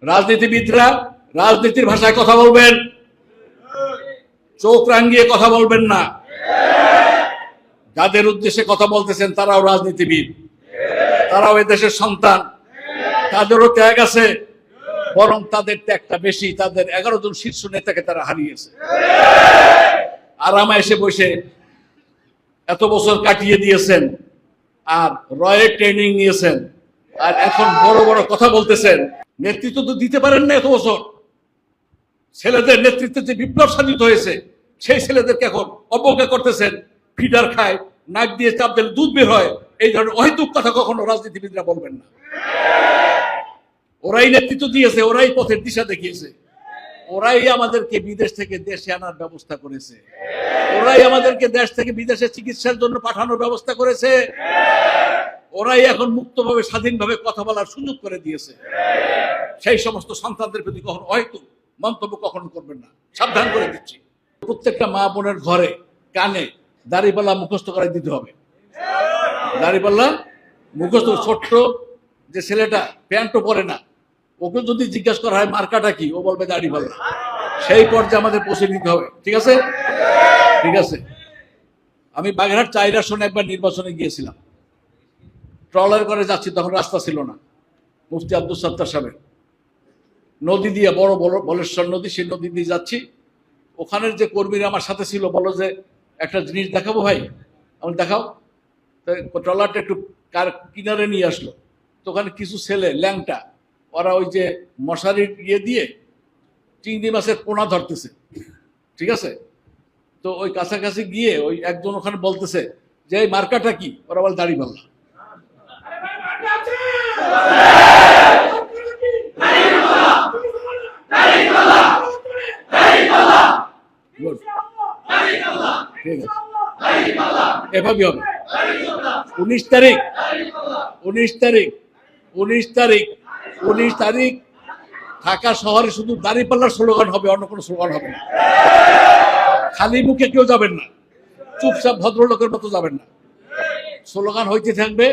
রাজনীতিবিদরা রাজনীতির ভাষায় কথা বলবেন, চোখ রাঙিয়ে কথা বলবেন না। যাদের উদ্দেশ্যে কথা বলতেছেন তারাও রাজনীতিবিদ, তারাও এদেশের সন্তান, তাদেরও ত্যাগ আছে, বরং তাদের ত্যাগটা বেশি। তাদের 11 জন শীর্ষ নেতাকে তারা হারিয়েছে। আরামে এসে বসে এত বছর কাটিয়ে দিয়েছেন, আর রয়ের ট্রেনিং নিয়েছেন, আর এখন বড় বড় কথা বলতেছেন। নেতৃত্ব তো দিতে পারেন না এত বছর। ছেলেদের নেতৃত্বে যে বিপ্লব সাধিত হয়েছে, সেই ছেলেদেরকে এখন অবজ্ঞা করতেছেন। ফিডার খায়, নাক দিয়ে চাপ দিলে দুধ বের হয়, এই ধরনের অহেতুক কথা কখনো রাজনীতিবিদরা বলবেন না। ওরাই নেতৃত্ব দিয়েছে, ওরাই পথের দিশা দেখিয়েছে, ওরাই আমাদেরকে বিদেশ থেকে দেশে আনার ব্যবস্থা করেছে, ওরাই আমাদেরকে দেশ থেকে বিদেশে চিকিৎসার জন্য পাঠানোর ব্যবস্থা করেছে, ওরাই এখন মুক্তভাবে স্বাধীনভাবে কথা বলার সুযোগ করে দিয়েছে। সেই সমস্ত সন্তানদের প্রতি কখনো অহেতুক মন্তব্য কখনো করবেন না, সাবধান করে দিচ্ছি। প্রত্যেকটা মা বোনের ঘরে কানে দাড়িপাল্লা মুখস্থ করে দিতে হবে। দাড়িপাল্লা মুখস্থ। ছোট্ট যে ছেলেটা প্যান্টও পরে না, ওকে যদি জিজ্ঞাসা করা হয় মার্কাটা কি, ও বলবে দাড়িপাল্লা। সেই পর্যায়ে আমাদের পৌঁছে নিতে হবে। ঠিক আছে, ঠিক আছে। আমি বাগেরহাট 4 আসনে একবার নির্বাচনে গিয়েছিলাম। ট্রলার করে যাচ্ছি, তখন রাস্তা ছিল না। মুফতি আব্দুল সত্তার সাহেবের নদী দিয়ে, বড় বড় বলেশ্বর নদী, সেই নদী দিয়ে যাচ্ছি। ওখানের যে কর্মীরা আমার সাথে ছিল বলো যে একটা জিনিস দেখাবো ভাই। আমি দেখাও। ট্রলারটা একটু কার কিনারে নিয়ে আসলো। তো ওখানে কিছু ছেলে ল্যাংটা, ওরা ওই যে মশারির ইয়ে দিয়ে চিংড়ি মাছের পোনা ধরতেছে। ঠিক আছে, তো ওই কাছাকাছি গিয়ে ওই একজন ওখানে বলতেছে যে এই মার্কাটা কি, ওরা বলে দাড়িপাল্লা। এভাবে হবে। 19 তারিখ ঢাকা শহরে শুধু দাড়িপাল্লার স্লোগান হবে, অন্য কোনো স্লোগান হবে না। খালি মুখে কেউ যাবেন না, চুপচাপ ভদ্রলোকের মতো যাবেন না। স্লোগান হইতে থাকবে,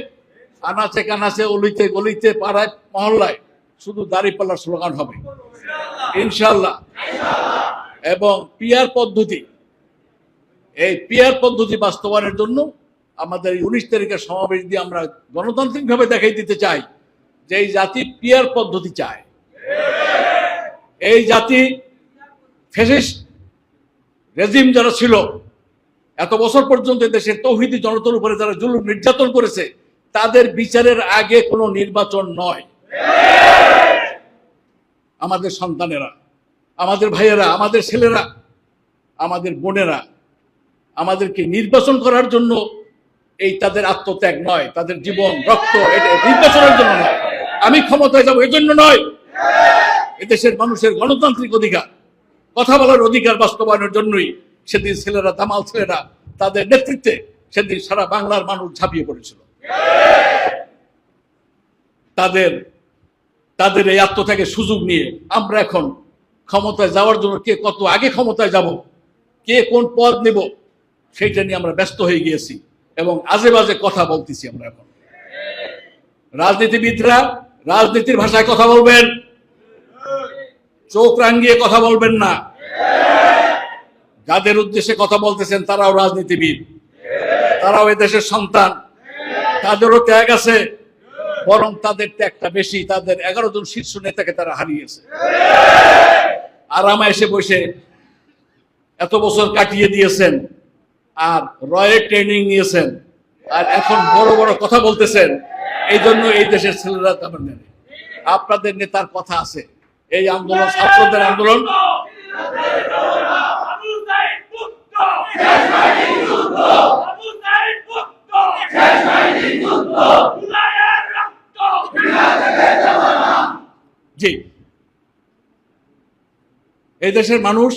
আনাচে কানাচে, অলিতে গলিতে, পাড়ায় মহল্লায় শুধু দাড়িপাল্লার স্লোগান হবে ইনশাআল্লাহ। এবং পিয়ার পদ্ধতি, এই পিয়ার পদ্ধতি বাস্তবায়নের জন্য আমাদের 19 তারিখের সমাবেশ দিয়ে আমরা গণতান্ত্রিকভাবে দেখাই দিতে চাই যে এই জাতি পিয়ার পদ্ধতি চায়। এই জাতি ফ্যাসিস্ট রেজিম যারা ছিল এত বছর পর্যন্ত দেশের তৌহিদি জনতার উপরে যারা জুলুম নির্যাতন করেছে, তাদের বিচারের আগে কোনো নির্বাচন নয়। আমাদের সন্তানেরা, আমাদের ভাইয়েরা, আমাদের ছেলেরা, আমাদের বোনেরা আমাদেরকে নির্বাচন করার জন্য, এই তাদের আত্মত্যাগ নয়, তাদের জীবন রক্ত, এটা নির্বাচনের জন্য নয়। আমি ক্ষমতায় যাবো এজন্য নয়। এদেশের মানুষের গণতান্ত্রিক অধিকার, কথা বলার অধিকার বাস্তবায়নের জন্যই সেদিন ছেলেরা, দামাল ছেলেরা, তাদের নেতৃত্বে সেদিন সারা বাংলার মানুষ ঝাঁপিয়ে পড়েছিল। তাদের এই আত্মত্যাগের সুযোগ নিয়ে আমরা এখন ক্ষমতায় যাওয়ার জন্য কে কত আগে ক্ষমতায় যাব, কে কোন পদ নেব, সেইটা নিয়ে আমরা ব্যস্ত হয়ে গিয়েছি এবং আজে বাজে কথা বলতেছি আমরা এখন। রাজনীতিবিদরা রাজনীতির ভাষায় কথা বলবেন, চোখ রাঙিয়ে কথা বলবেন না। যাদের উদ্দেশ্যে কথা বলতেছেন তারাও রাজনীতিবিদ, তারাও এদেশের সন্তান, তাদেরও ত্যাগ আছে, বরং তাদের ত্যাগটা বেশি। তাদের 11 জন শীর্ষ নেতাকে তারা হারিয়েছে। আরামে এসে বসে এত বছর কাটিয়ে দিয়েছেন, আর রয়ের ট্রেনিং নিয়েছেন, আর এখন বড় বড় কথা বলতেছেন। এই জন্য এই দেশের ছেলেরা তেমন নেই। আপনাদের নেতার কথা আছে, এই আন্দোলন ছাত্রদের আন্দোলন, জি, এই দেশের মানুষ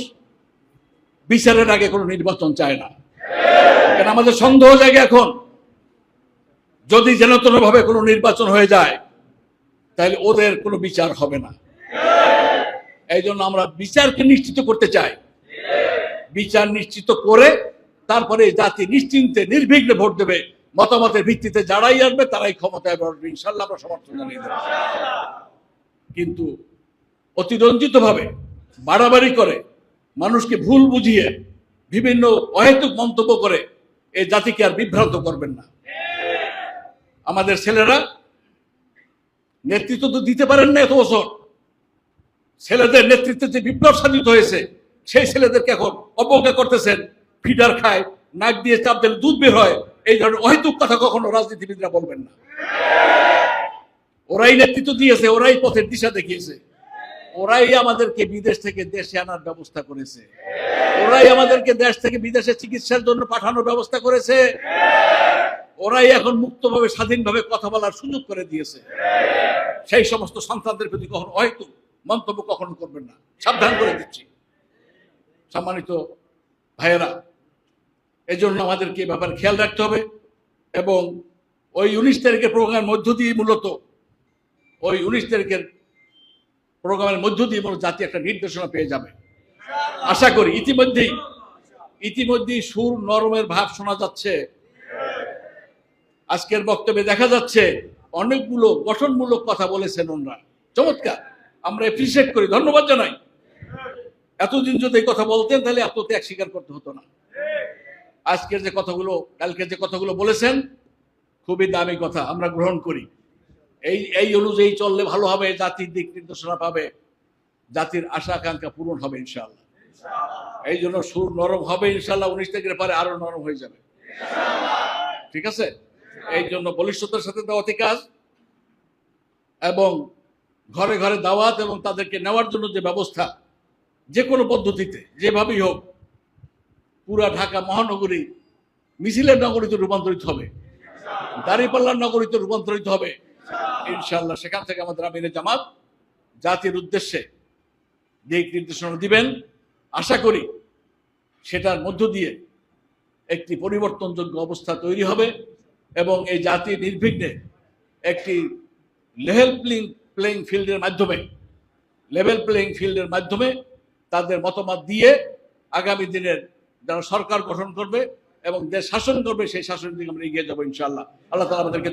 বিচারের আগে কোনো নির্বাচন চায় না। কারণ আমাদের সন্দেহ জায়গা এখন, যদি যেন ভাবে কোনো নির্বাচন হয়ে যায় তাহলে ওদের কোনো বিচার হবে না। এই জন্য আমরা বিচারকে নিশ্চিত করতে চাই। বিচার নিশ্চিত করে তারপরে জাতি নিশ্চিন্তে নির্বিঘ্নে ভোট দেবে। মতামতের ভিত্তিতে যারাই আসবে তারাই ক্ষমতায় বসবে, ইনশাল্লাহ আমরা সমর্থন জানিয়ে দেব। কিন্তু অতিরঞ্জিতভাবে বাড়াবাড়ি করে মানুষকে ভুল বুঝিয়ে বিভিন্ন অহেতুক মন্তব্য করে এই জাতিকে আর বিভ্রান্ত করবেন না। আমাদের ছেলেরা নেতৃত্ব তো দিতে পারেন না এত বছর, ছেলেদের নেতৃত্বে যে বিপ্লব সাধিত হয়েছে সেই ছেলেদেরকে এখন অবজ্ঞা করতেছেন। ফিডার খায়, নাক দিয়ে চাপ দিলে দুধ বের হয়, এই ধরনের অহেতুক কথা কখনো রাজনীতিবিদরা বলবেন না। ওরাই নেতৃত্ব দিয়েছে, ওরাই পথের দিশা দেখিয়েছে, ওরাই আমাদেরকে বিদেশ থেকে দেশে আনার ব্যবস্থা করেছে, ওরাই আমাদেরকে দেশ থেকে বিদেশে চিকিৎসার জন্য পাঠানোর ব্যবস্থা করেছে, ওরাই এখন মুক্তভাবে স্বাধীনভাবে কথা বলার সুযোগ করে দিয়েছে। সেই সমস্ত সন্তানদের প্রতি কখনো হয়তো মন্তব্য কখনো করবেন না, সাবধান করে দিচ্ছি। সম্মানিত ভাইয়েরা, এই জন্য আমাদেরকে এই ব্যাপারে খেয়াল রাখতে হবে এবং ওই 19 তারিখের প্রোগ্রামের মধ্য দিয়ে মূলত ওই 19 তারিখের প্রোগ্রামের মধ্য দিয়ে মূলত জাতি একটা নির্দেশনা পেয়ে যাবে আশা করি। ইতিমধ্যেই সুর নরমের ভাব শোনা যাচ্ছে। আজকের বক্তব্যে দেখা যাচ্ছে অনেকগুলো গঠনমূলক কথা বলেছেন ওনারা, চমৎকার, আমরা এপ্রিসিয়েট করি, ধন্যবাদ জানাই। এতদিন যদি এই কথা বলতেন তাহলে এত ত্যাগ স্বীকার করতে হতো না। আজকের যে কথাগুলো, কালকে যে কথাগুলো বলেছেন খুবই দামি কথা, আমরা গ্রহণ করি। এই অনুযায়ী চললে ভালো হবে, জাতির দিক নির্দেশনা পাবে, জাতির আশা আকাঙ্ক্ষা পূরণ হবে ইনশাআল্লাহ। এই জন্য সুর নরম হবে ইনশাআল্লাহ, 19 তারিখের পরে আরো নরম হয়ে যাবে, ঠিক আছে? এই জন্য বলিষ্ঠতার সাথে দাওয়াতি কাজ এবং ঘরে ঘরে দাওয়াত এবং তাদেরকে নেওয়ার জন্য যে ব্যবস্থা, যে কোনো পদ্ধতিতে যেভাবেই হোক, পুরা ঢাকা মহানগরী মিছিলের নগরীতে রূপান্তরিত হবে, দাঁড়িপাল্লার নগরীতে রূপান্তরিত হবে ইনশাআল্লাহ। সেখান থেকে আমাদের আমিরে জামাত জাতির উদ্দেশ্যে দিক নির্দেশনা দিবেন। আশা করি সেটার মধ্য দিয়ে একটি পরিবর্তনযোগ্য অবস্থা তৈরি হবে এবং এই জাতি নির্বিঘ্নে একটি লেভেল প্লেইং ফিল্ডের মাধ্যমে তাদের মতামত দিয়ে আগামী দিনের যারা সরকার গঠন করবে এবং দেশ শাসন করবে সেই শাসনের দিকে আমরা এগিয়ে যাবো ইনশাআল্লাহ। আল্লাহ তাআলা আমাদেরকে